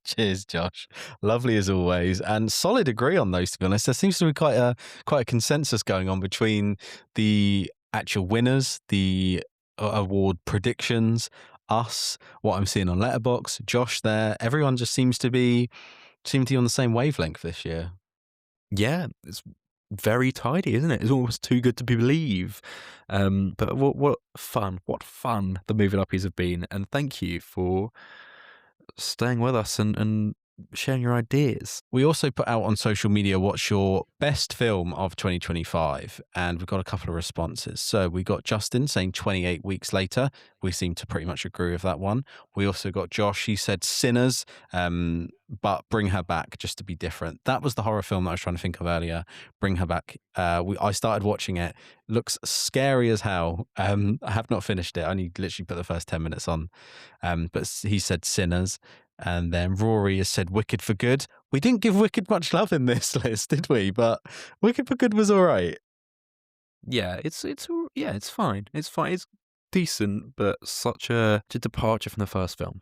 Cheers, Josh. Lovely as always, and solid agree on those. To be honest, there seems to be quite a consensus going on between the actual winners, the award predictions, us, what I'm seeing on Letterbox, Josh. There, everyone just seem to be on the same wavelength this year. Yeah, it's very tidy, isn't it? It's almost too good to believe. But what fun the moving uppies have been, and thank you for staying with us and sharing your ideas. We also put out on social media what's your best film of 2025, and we've got a couple of responses. So we got Justin saying 28 Weeks Later. We seem to pretty much agree with that one. We also got Josh. He said Sinners, but Bring Her Back just to be different. That was the horror film that I was trying to think of earlier. Bring Her Back. I started watching it. Looks scary as hell. I have not finished it. I only literally put the first 10 minutes on. But he said Sinners. And then Rory has said Wicked for Good. We didn't give Wicked much love in this list, did we? But Wicked for Good was all right. Yeah, it's fine. It's fine. It's decent, but such a departure from the first film.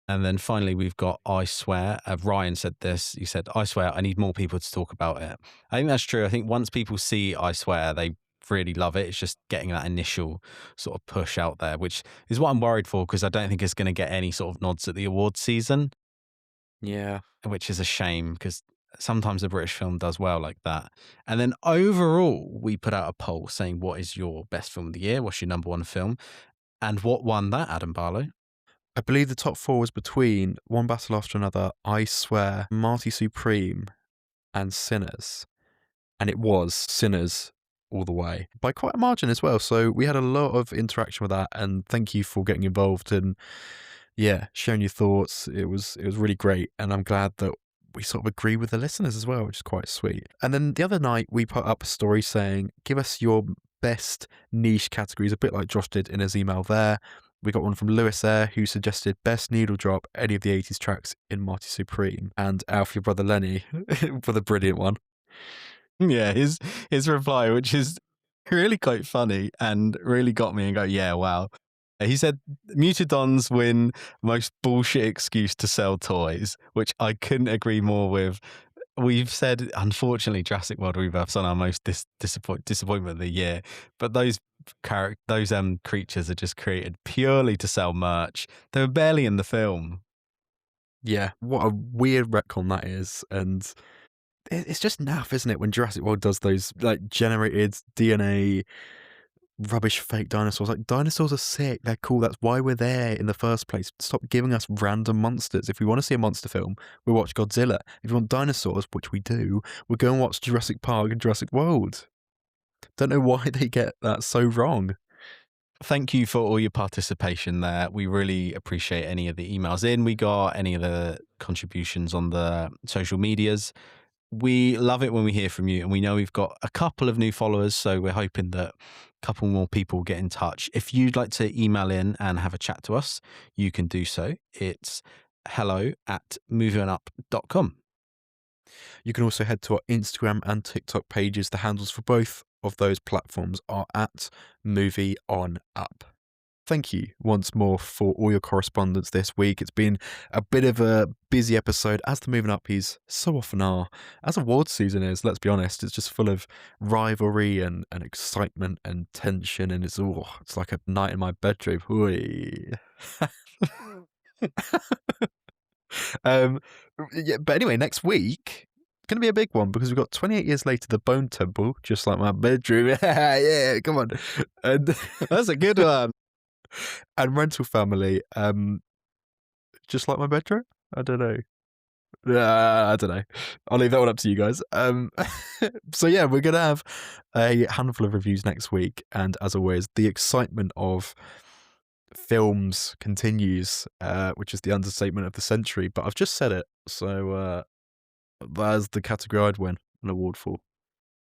And then finally, we've got I Swear. Ryan said this. He said, I swear, I need more people to talk about it. I think that's true. I think once people see I Swear, they really love it. It's just getting that initial sort of push out there, which is what I'm worried for because I don't think it's going to get any sort of nods at the awards season, Yeah. which is a shame because sometimes a British film does well like that. And then overall, we put out a poll saying, what is your best film of the year? What's your number one film? And what won that, Adam Barlow? I believe the top four was between One Battle After Another, I Swear, Marty Supreme, and Sinners. And it was Sinners all the way by quite a margin as well. So we had a lot of interaction with that, and thank you for getting involved and sharing your thoughts. It was really great, and I'm glad that we sort of agree with the listeners as well, which is quite sweet. And then the other night we put up a story saying, give us your best niche categories, a bit like Josh did in his email there. We got one from Lewis there who suggested best needle drop any of the 80s tracks in Marty Supreme, and Alfie brother Lenny for the brilliant one. Yeah, his reply, which is really quite funny and really got me and go, yeah, wow. He said Mutadons win most bullshit excuse to sell toys, which I couldn't agree more with. We've said, unfortunately, Jurassic World Rebirth's on our most disappointment of the year, but those creatures are just created purely to sell merch. They were barely in the film. Yeah, what a weird retcon that is, and it's just naff, isn't it, when Jurassic World does those like generated DNA rubbish fake dinosaurs. Like, dinosaurs are sick, they're cool, that's why we're there in the first place. Stop giving us random monsters. If we want to see a monster film, we watch Godzilla. If you want dinosaurs, which we do, we go and watch Jurassic Park and Jurassic World. Don't know why they get that so wrong. Thank you for all your participation there. We really appreciate any of the emails in we got, any of the contributions on the social medias. We love it when we hear from you, and we know we've got a couple of new followers, so we're hoping that a couple more people get in touch. If you'd like to email in and have a chat to us, you can do so. It's hello@moviongup.com. You can also head to our Instagram and TikTok pages. The handles for both of those platforms are at Movie On Up. Thank you once more for all your correspondence this week. It's been a bit of a busy episode, as the Moving Uppies so often are. As awards season is, let's be honest, it's just full of rivalry and excitement and tension, and it's like a night in my bedroom. But anyway, next week going to be a big one because we've got 28 Years Later, The Bone Temple, just like my bedroom. Yeah, come on. And That's a good one. And Rental Family, just like my bedroom? I don't know. I don't know. I'll leave that one up to you guys. So yeah, we're going to have a handful of reviews next week. And as always, the excitement of films continues, which is the understatement of the century. But I've just said it. So that's the category I'd win an award for.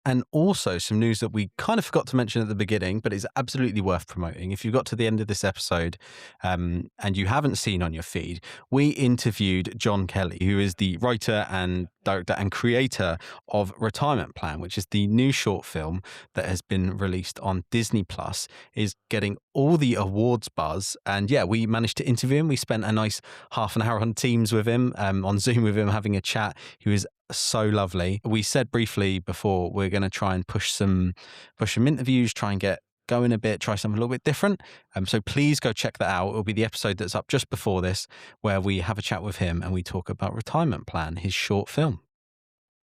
And also some news that we kind of forgot to mention at the beginning, but is absolutely worth promoting. If you got to the end of this episode and you haven't seen on your feed, we interviewed John Kelly, who is the writer and director and creator of Retirement Plan, which is the new short film that has been released on Disney Plus, is getting all the awards buzz. And yeah, we managed to interview him. We spent a nice half an hour on Teams with him, on Zoom with him, having a chat. He was so lovely. We said briefly before we're going to try and push some interviews, try and get going a bit, try something a little bit different. So please go check that out. It'll be the episode that's up just before this, where we have a chat with him and we talk about Retirement Plan, his short film.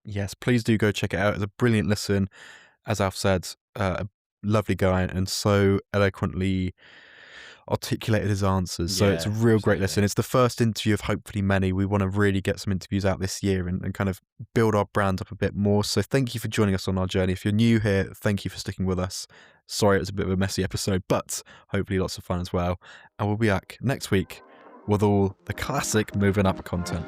Yes, please do go check it out. It's a brilliant listen. As Alf said, a lovely guy and so eloquently articulated his answers. So it's a real great listen. It's the first interview of hopefully many. We want to really get some interviews out this year and kind of build our brand up a bit more. So thank you for joining us on our journey. If you're new here, thank you for sticking with us. Sorry it was a bit of a messy episode, but hopefully lots of fun as well. And we'll be back next week with all the classic Moving Up content.